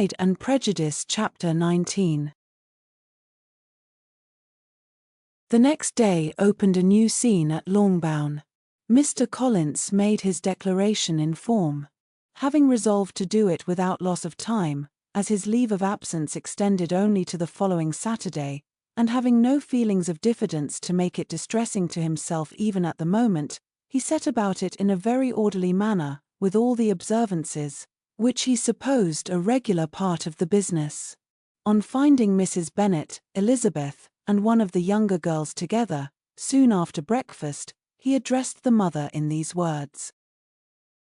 Pride and Prejudice Chapter 19. The next day opened a new scene at Longbourn. Mr. Collins made his declaration in form. Having resolved to do it without loss of time, as his leave of absence extended only to the following Saturday, and having no feelings of diffidence to make it distressing to himself even at the moment, he set about it in a very orderly manner, with all the observances, which he supposed a regular part of the business. On finding Mrs. Bennet, Elizabeth, and one of the younger girls together, soon after breakfast, he addressed the mother in these words.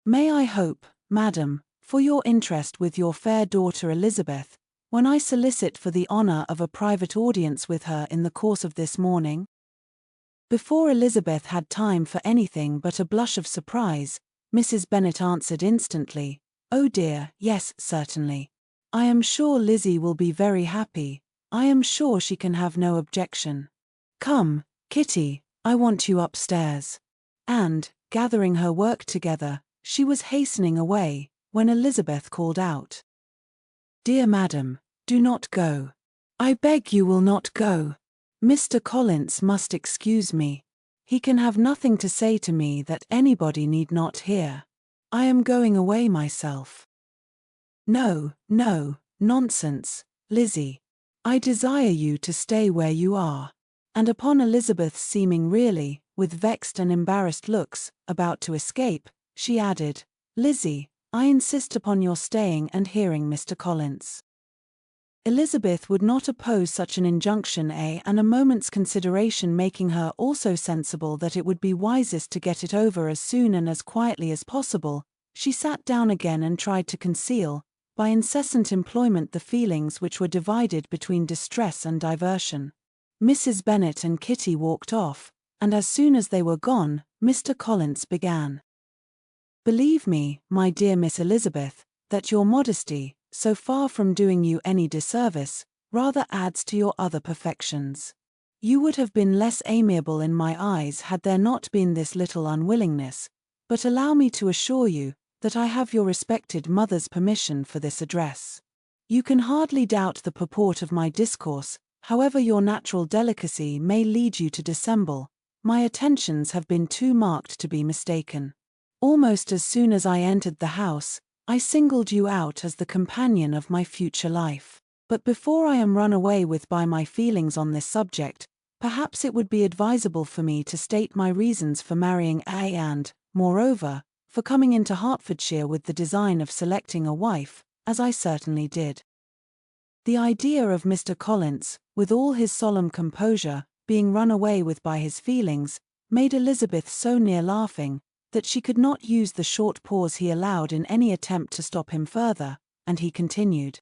"May I hope, madam, for your interest with your fair daughter Elizabeth, when I solicit for the honor of a private audience with her in the course of this morning?" Before Elizabeth had time for anything but a blush of surprise, Mrs. Bennet answered instantly, "Oh dear, yes, certainly. I am sure Lizzie will be very happy. I am sure she can have no objection. Come, Kitty, I want you upstairs." And, gathering her work together, she was hastening away, when Elizabeth called out, "Dear madam, do not go. I beg you will not go. Mr. Collins must excuse me. He can have nothing to say to me that anybody need not hear. I am going away myself." "No, no, nonsense, Lizzie. I desire you to stay where you are." And upon Elizabeth seeming really, with vexed and embarrassed looks, about to escape, she added, "Lizzie, I insist upon your staying and hearing Mr. Collins." Elizabeth would not oppose such an injunction, and a moment's consideration making her also sensible that it would be wisest to get it over as soon and as quietly as possible, she sat down again and tried to conceal, by incessant employment, the feelings which were divided between distress and diversion. Mrs. Bennet and Kitty walked off, and as soon as they were gone, Mr. Collins began. "Believe me, my dear Miss Elizabeth, that your modesty, so far from doing you any disservice, rather adds to your other perfections. You would have been less amiable in my eyes had there not been this little unwillingness, but allow me to assure you, that I have your respected mother's permission for this address. You can hardly doubt the purport of my discourse, however your natural delicacy may lead you to dissemble. My attentions have been too marked to be mistaken. Almost as soon as I entered the house, I singled you out as the companion of my future life. But before I am run away with by my feelings on this subject, perhaps it would be advisable for me to state my reasons for marrying and, moreover, for coming into Hertfordshire with the design of selecting a wife, as I certainly did." The idea of Mr. Collins, with all his solemn composure, being run away with by his feelings, made Elizabeth so near laughing, that she could not use the short pause he allowed in any attempt to stop him further, and he continued.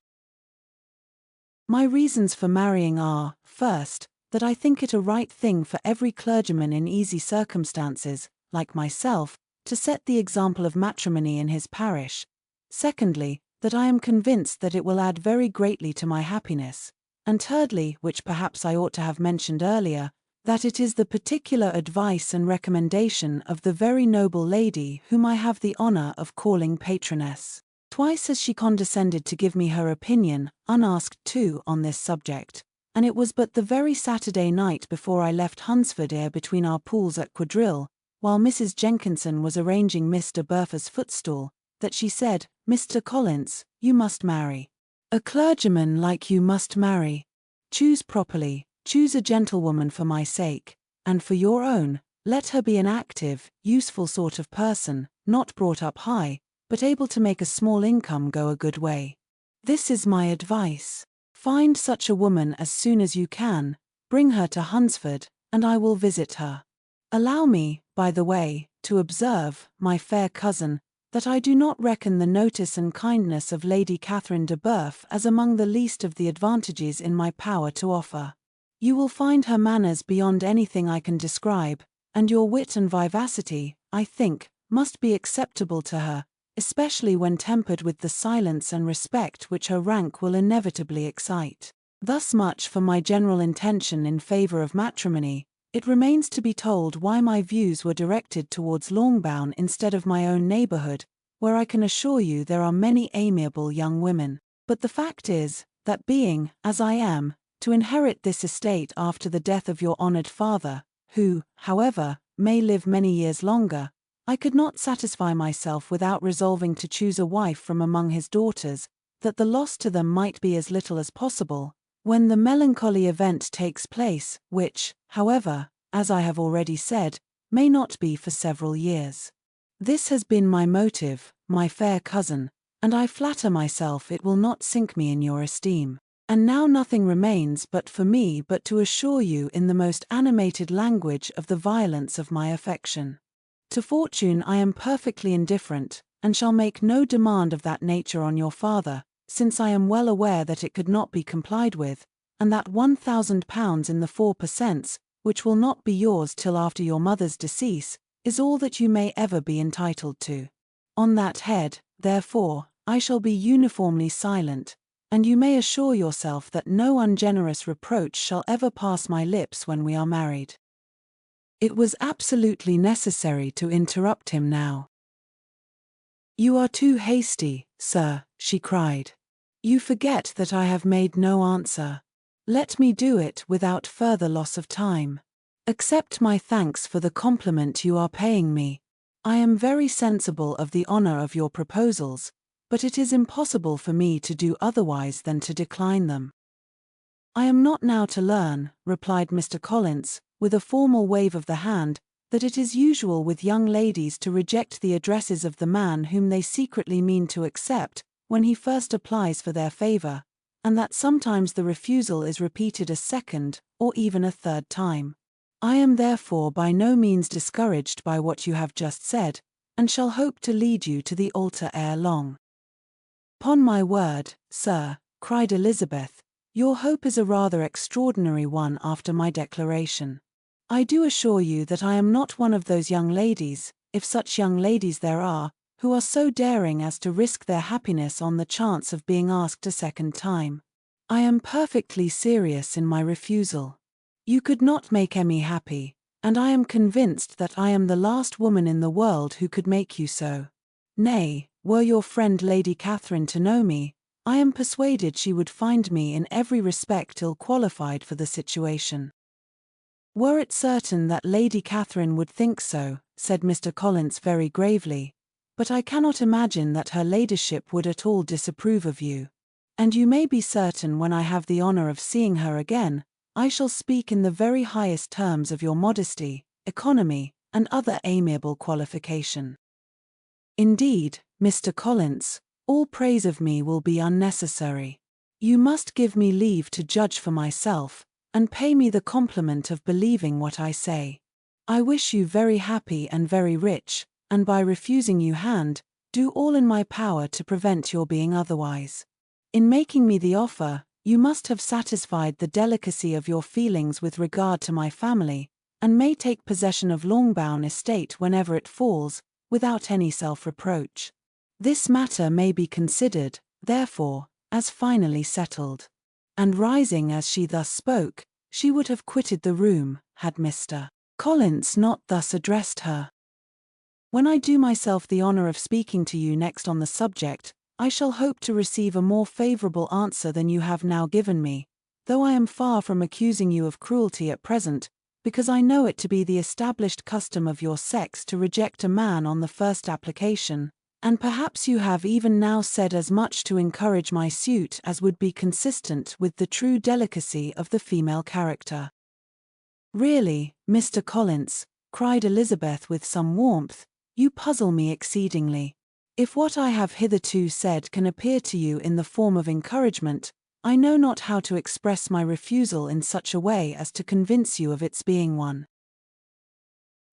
"My reasons for marrying are, first, that I think it a right thing for every clergyman in easy circumstances, like myself, to set the example of matrimony in his parish. Secondly, that I am convinced that it will add very greatly to my happiness. And thirdly, which perhaps I ought to have mentioned earlier, that it is the particular advice and recommendation of the very noble lady whom I have the honor of calling patroness. Twice has she condescended to give me her opinion, unasked too, on this subject, and it was but the very Saturday night before I left Hunsford between our pools at quadrille, while Mrs. Jenkinson was arranging Mr. Bertha's footstool, that she said, 'Mr. Collins, you must marry. A clergyman like you must marry. Choose properly, choose a gentlewoman for my sake, and for your own, let her be an active, useful sort of person, not brought up high, but able to make a small income go a good way. This is my advice. Find such a woman as soon as you can, bring her to Hunsford, and I will visit her. Allow me, by the way, to observe, my fair cousin, that I do not reckon the notice and kindness of Lady Catherine de Bourgh as among the least of the advantages in my power to offer. You will find her manners beyond anything I can describe, and your wit and vivacity, I think, must be acceptable to her, especially when tempered with the silence and respect which her rank will inevitably excite. Thus much for my general intention in favor of matrimony. It remains to be told why my views were directed towards Longbourn instead of my own neighborhood, where I can assure you there are many amiable young women. But the fact is, that being, as I am, to inherit this estate after the death of your honored father, who, however, may live many years longer, I could not satisfy myself without resolving to choose a wife from among his daughters, that the loss to them might be as little as possible, when the melancholy event takes place, which, however, as I have already said, may not be for several years. This has been my motive, my fair cousin, and I flatter myself it will not sink me in your esteem. And now nothing remains but for me but to assure you in the most animated language of the violence of my affection. To fortune I am perfectly indifferent, and shall make no demand of that nature on your father, since I am well aware that it could not be complied with, and that £1,000 in the 4%, which will not be yours till after your mother's decease, is all that you may ever be entitled to. On that head, therefore, I shall be uniformly silent, and you may assure yourself that no ungenerous reproach shall ever pass my lips when we are married. It was absolutely necessary to interrupt him now. You are too hasty, sir, she cried. You forget that I have made no answer. Let me do it without further loss of time. Accept my thanks for the compliment you are paying me. I am very sensible of the honor of your proposals, but it is impossible for me to do otherwise than to decline them. I am not now to learn, replied Mr. Collins, with a formal wave of the hand, that it is usual with young ladies to reject the addresses of the man whom they secretly mean to accept, when he first applies for their favor, and that sometimes the refusal is repeated a second, or even a third time. I am therefore by no means discouraged by what you have just said, and shall hope to lead you to the altar ere long. "'Pon my word, sir," cried Elizabeth, "your hope is a rather extraordinary one after my declaration. I do assure you that I am not one of those young ladies, if such young ladies there are, who are so daring as to risk their happiness on the chance of being asked a second time. I am perfectly serious in my refusal. You could not make Emmy happy, and I am convinced that I am the last woman in the world who could make you so. Nay, were your friend Lady Catherine to know me, I am persuaded she would find me in every respect ill qualified for the situation." "Were it certain that Lady Catherine would think so," said Mr. Collins very gravely, "but I cannot imagine that her ladyship would at all disapprove of you. And you may be certain when I have the honor of seeing her again, I shall speak in the very highest terms of your modesty, economy, and other amiable qualification. Indeed, Mr. Collins, all praise of me will be unnecessary. You must give me leave to judge for myself, and pay me the compliment of believing what I say. I wish you very happy and very rich, and by refusing you hand, do all in my power to prevent your being otherwise. In making me the offer, you must have satisfied the delicacy of your feelings with regard to my family, and may take possession of Longbourn estate whenever it falls, without any self-reproach. This matter may be considered, therefore, as finally settled." And rising as she thus spoke, she would have quitted the room, had Mr. Collins not thus addressed her. "When I do myself the honor of speaking to you next on the subject, I shall hope to receive a more favorable answer than you have now given me, though I am far from accusing you of cruelty at present, because I know it to be the established custom of your sex to reject a man on the first application, and perhaps you have even now said as much to encourage my suit as would be consistent with the true delicacy of the female character." "Really, Mr. Collins," cried Elizabeth with some warmth, "you puzzle me exceedingly. If what I have hitherto said can appear to you in the form of encouragement, I know not how to express my refusal in such a way as to convince you of its being one.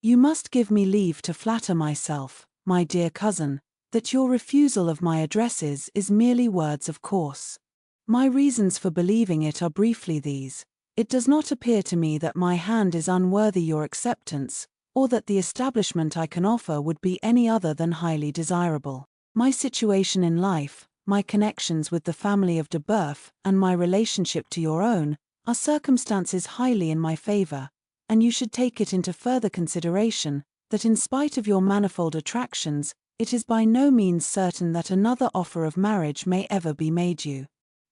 You must give me leave to flatter myself, my dear cousin, that your refusal of my addresses is merely words of course. My reasons for believing it are briefly these: it does not appear to me that my hand is unworthy your acceptance, or that the establishment I can offer would be any other than highly desirable. My situation in life, my connections with the family of de Boeuf, and my relationship to your own, are circumstances highly in my favor, and you should take it into further consideration, that in spite of your manifold attractions, it is by no means certain that another offer of marriage may ever be made you.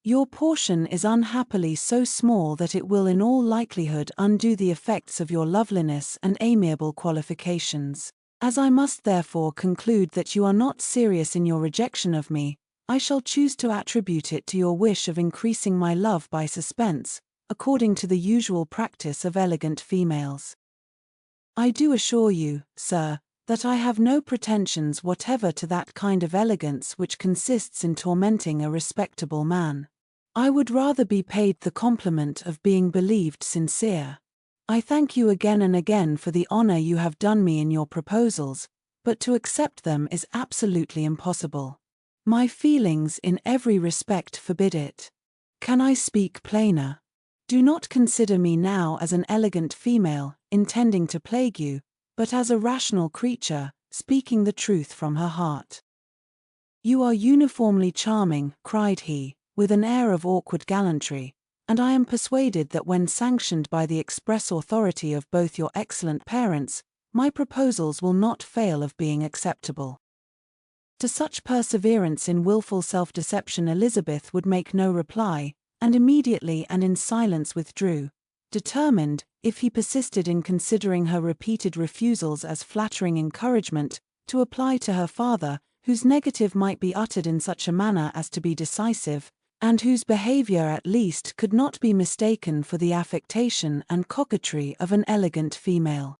Your portion is unhappily so small that it will in all likelihood undo the effects of your loveliness and amiable qualifications. As I must therefore conclude that you are not serious in your rejection of me, I shall choose to attribute it to your wish of increasing my love by suspense, according to the usual practice of elegant females. I do assure you, sir, that I have no pretensions whatever to that kind of elegance which consists in tormenting a respectable man. I would rather be paid the compliment of being believed sincere. I thank you again and again for the honor you have done me in your proposals, but to accept them is absolutely impossible. My feelings in every respect forbid it. Can I speak plainer? Do not consider me now as an elegant female, intending to plague you, but as a rational creature, speaking the truth from her heart. You are uniformly charming, cried he, with an air of awkward gallantry, and I am persuaded that when sanctioned by the express authority of both your excellent parents, my proposals will not fail of being acceptable. To such perseverance in wilful self-deception Elizabeth would make no reply, and immediately and in silence withdrew, determined, if he persisted in considering her repeated refusals as flattering encouragement, to apply to her father, whose negative might be uttered in such a manner as to be decisive, and whose behavior at least could not be mistaken for the affectation and coquetry of an elegant female.